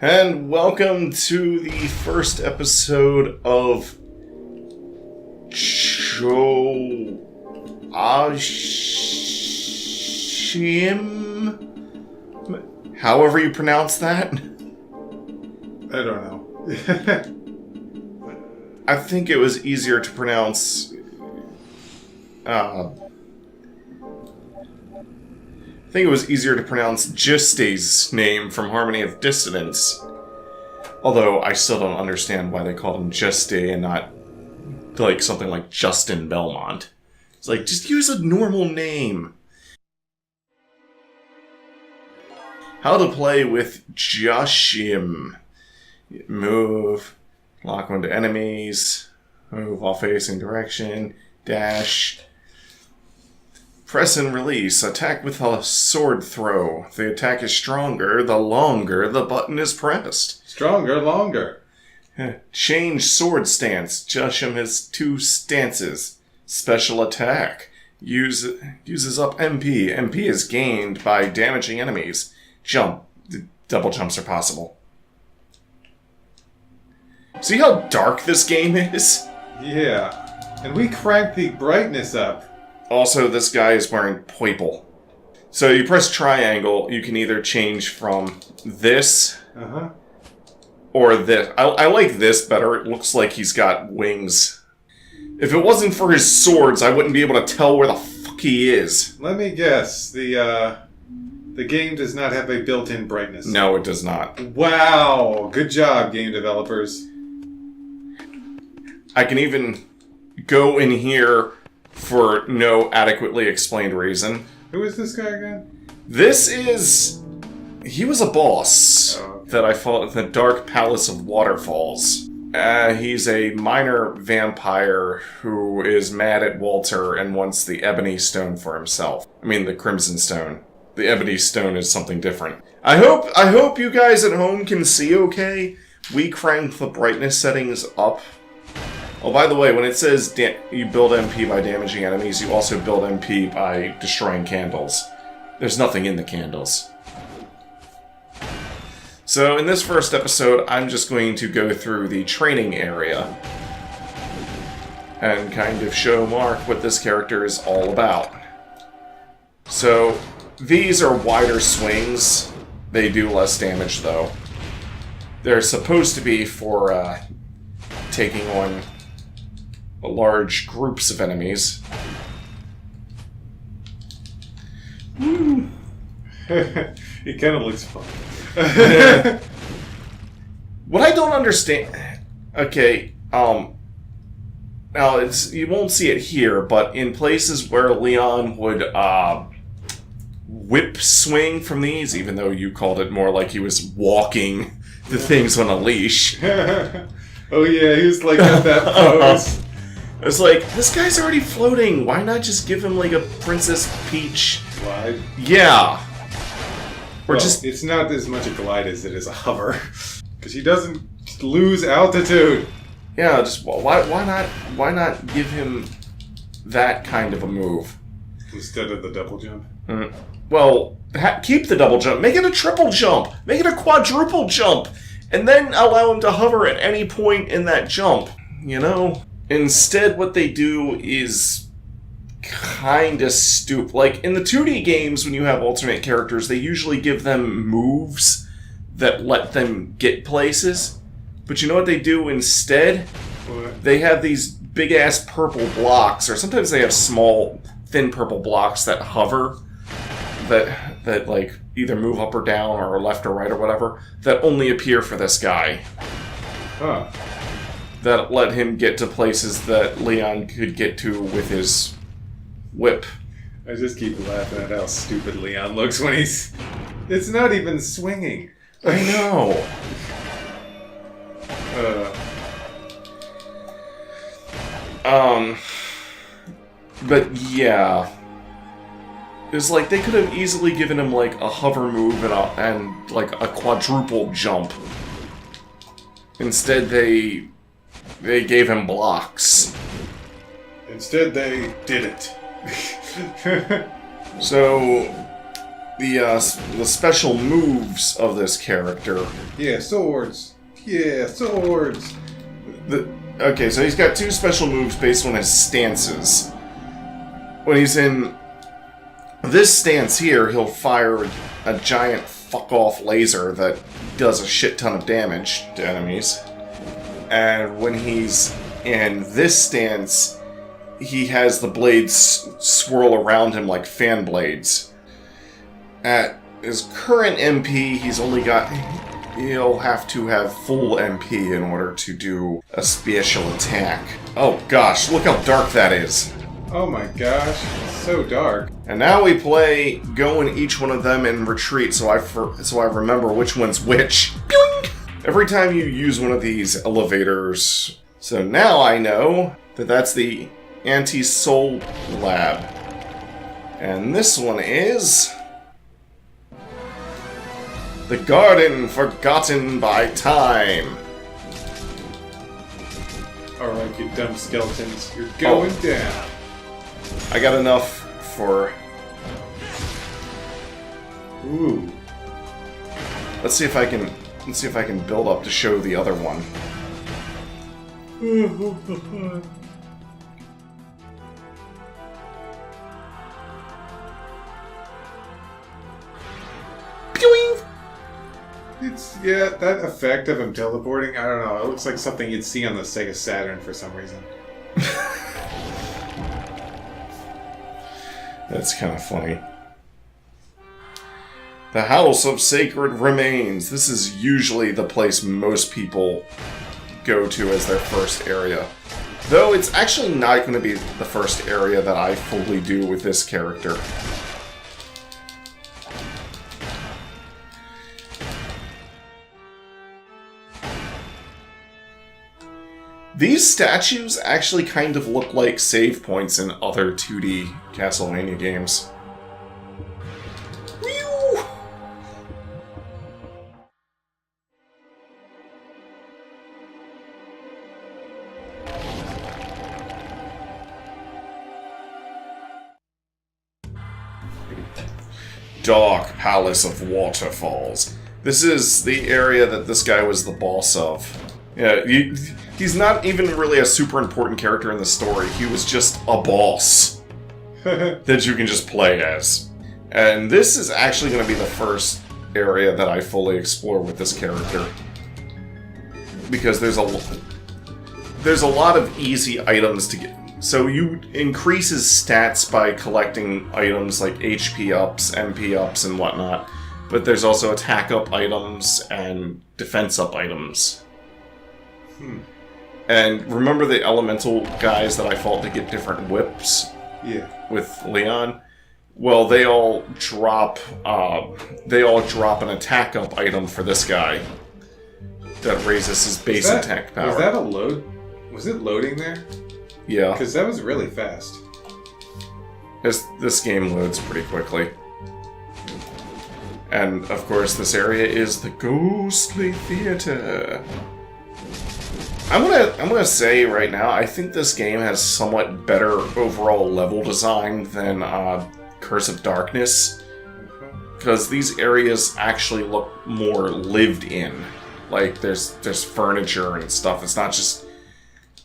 And welcome to the first episode of Joachim? However you pronounce that? I don't know. I think it was easier to pronounce... Giste's name from Harmony of Dissonance. Although I still don't understand why they called him Juste and not like something like Justin Belmont. It's like, just use a normal name. How to play with Joachim. Move, lock onto enemies, move while facing direction, dash, press and release, attack with a sword throw. The attack is stronger the longer the button is pressed. Stronger, longer. Change sword stance. Joachim has 2 stances. Special attack. Uses up MP. MP is gained by damaging enemies. Jump. Double jumps are possible. See how dark this game is? Yeah. And we cranked the brightness up. Also, this guy is wearing purple. So you press triangle, you can either change from this or this. I like this better. It looks like he's got wings. If it wasn't for his swords, I wouldn't be able to tell where the fuck he is. Let me guess. The game does not have a built-in brightness. No, it does not. Wow. Good job, game developers. I can even go in here for no adequately explained reason. Who is this guy again? He was a boss that I fought in the Dark Palace of Waterfalls. He's a minor vampire who is mad at Walter and wants the Ebony Stone for himself. I mean, the Crimson Stone. The Ebony Stone is something different. I hope you guys at home can see okay. We cranked the brightness settings up. Oh, by the way, when it says you build MP by damaging enemies, you also build MP by destroying candles. There's nothing in the candles. So, in this first episode, I'm just going to go through the training area and kind of show Mark what this character is all about. So, these are wider swings. They do less damage, though. They're supposed to be for taking on large groups of enemies. He kind of looks fun. What I don't understand... Okay, now you won't see it here, but in places where Leon would whip swing from these, even though you called it more like he was walking the things on a leash. Oh yeah, he was like at that pose. It's like, this guy's already floating. Why not just give him like a Princess Peach glide? Yeah. Or it's not as much a glide as it is a hover, because he doesn't lose altitude. Yeah, just why not give him that kind of a move instead of the double jump? Well, keep the double jump. Make it a triple jump. Make it a quadruple jump, and then allow him to hover at any point in that jump. You know. Instead, what they do is kinda stupid. Like, in the 2D games, when you have alternate characters, they usually give them moves that let them get places. But you know what they do instead? What? They have these big-ass purple blocks, or sometimes they have small, thin purple blocks that hover, that like, either move up or down, or left or right or whatever, that only appear for this guy. Huh. That let him get to places that Leon could get to with his whip. I just keep laughing at how stupid Leon looks when he's... It's not even swinging. I know. But yeah. It's like they could have easily given him like a hover move and like a quadruple jump. Instead they gave him blocks. Instead, they did it. So, the special moves of this character. Yeah, swords. Yeah, swords. Okay, so he's got two special moves based on his stances. When he's in this stance here, he'll fire a giant fuck-off laser that does a shit ton of damage to enemies. And when he's in this stance, he has the blades swirl around him like fan blades. At his current MP, he'll have to have full MP in order to do a special attack. Oh gosh, look how dark that is. Oh my gosh, it's so dark. And now we play go in each one of them and retreat, so I remember which one's which. Boing! Every time you use one of these elevators. So now I know that that's the Anti-Soul Lab. And this one is the Garden Forgotten by Time. Alright, you dumb skeletons, you're going down. I got enough for... Ooh. Let's see if I can build up to show the other one. Yeah, that effect of him teleporting, I don't know, it looks like something you'd see on the Sega Saturn for some reason. That's kind of funny. The House of Sacred Remains. This is usually the place most people go to as their first area. Though it's actually not going to be the first area that I fully do with this character. These statues actually kind of look like save points in other 2D Castlevania games. Whew! Dark Palace of Waterfalls. This is the area that this guy was the boss of. Yeah, he's not even really a super important character in the story. He was just a boss that you can just play as. And this is actually going to be the first area that I fully explore with this character. Because there's a lot of easy items to get. So you increase his stats by collecting items like HP ups, MP ups, and whatnot. But there's also attack up items and defense up items. And remember the elemental guys that I fought to get different whips? Yeah. With Leon? Well, they all drop an attack up item for this guy that raises his base attack power. Was that a load? Was it loading there? Yeah. Because that was really fast. This game loads pretty quickly. And of course this area is the Ghostly Theater. I'm gonna say right now, I think this game has somewhat better overall level design than Curse of Darkness, because these areas actually look more lived in. Like there's furniture and stuff. It's not just.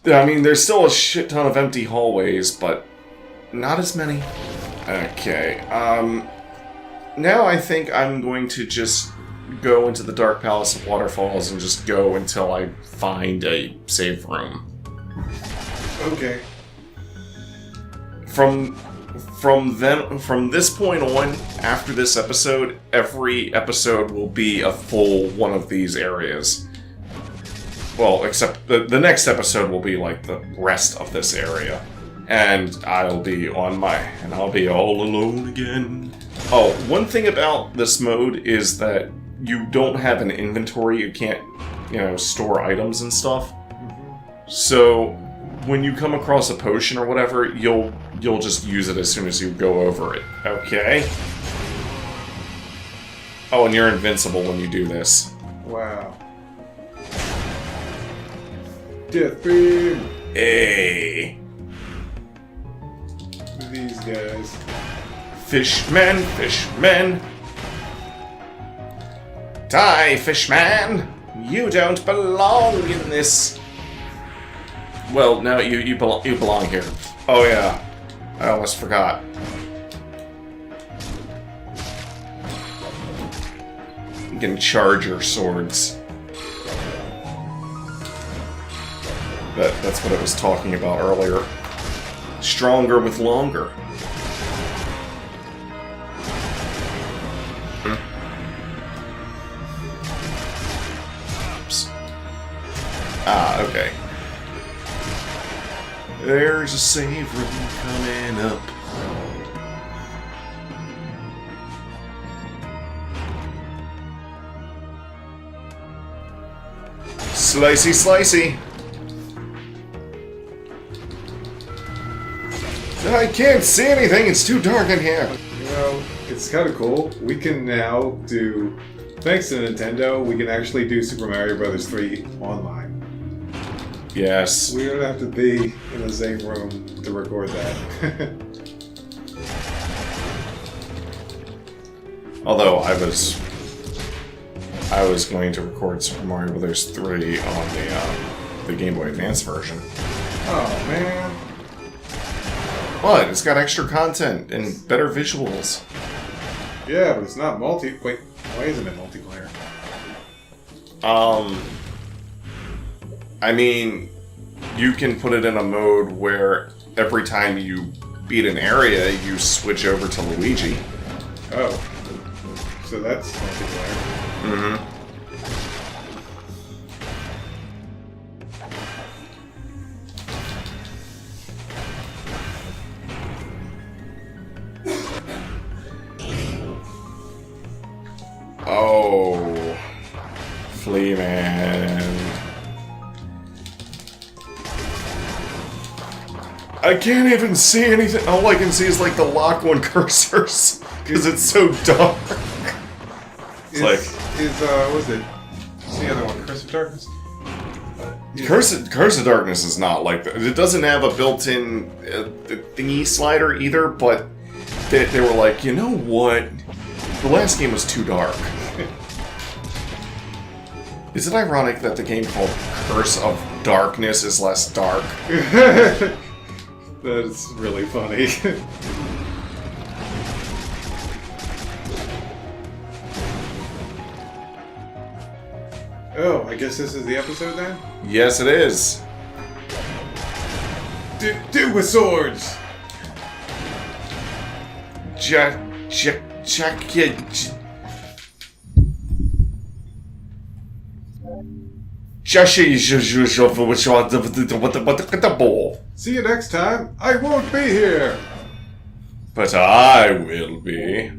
I mean, there's still a shit ton of empty hallways, but not as many. Okay. Now I think I'm going to just go into the Dark Palace of Waterfalls and just go until I find a save room. Okay. From this point on, after this episode, every episode will be a full one of these areas. Well, except the next episode will be like the rest of this area. And I'll be I'll be all alone again. Oh, one thing about this mode is that you don't have an inventory. You can't, store items and stuff. So when you come across a potion or whatever, you'll just use it as soon as you go over it. Okay. Oh, and you're invincible when you do this. Wow. Death beam. Hey. These guys. Fishmen, fishmen, Die, fishman! You don't belong in this. Well, no, you belong here. Oh yeah, I almost forgot. You can charge your swords. That's what I was talking about earlier. Stronger with longer. Oops. Ah, okay. There's a save room coming up. Slicey, slicey. I can't see anything. It's too dark in here. You know, it's kind of cool. We can now do, thanks to Nintendo, we can actually do Super Mario Bros. 3 online. Yes. We don't have to be in the same room to record that. Although I was going to record Super Mario Bros. 3 on the Game Boy Advance version. Oh man. What? It's got extra content and better visuals. Yeah, but it's not Wait, why isn't it multiplayer? I mean, you can put it in a mode where every time you beat an area, you switch over to Luigi. Oh. So that's multiplayer. Mm-hmm. Oh, Flea Man. I can't even see anything. All I can see is like the lock one cursors because it's so dark. It's what was it? What's the other one? Curse of Darkness? Curse of Darkness is not like that. It doesn't have a built-in thingy slider either, but they were like, you know what? The last game was too dark. Is it ironic that the game called Curse of Darkness is less dark? That's really funny. Oh, I guess this is the episode then? Yes, it is. Do with swords! See you next time. I won't be here. But I will be.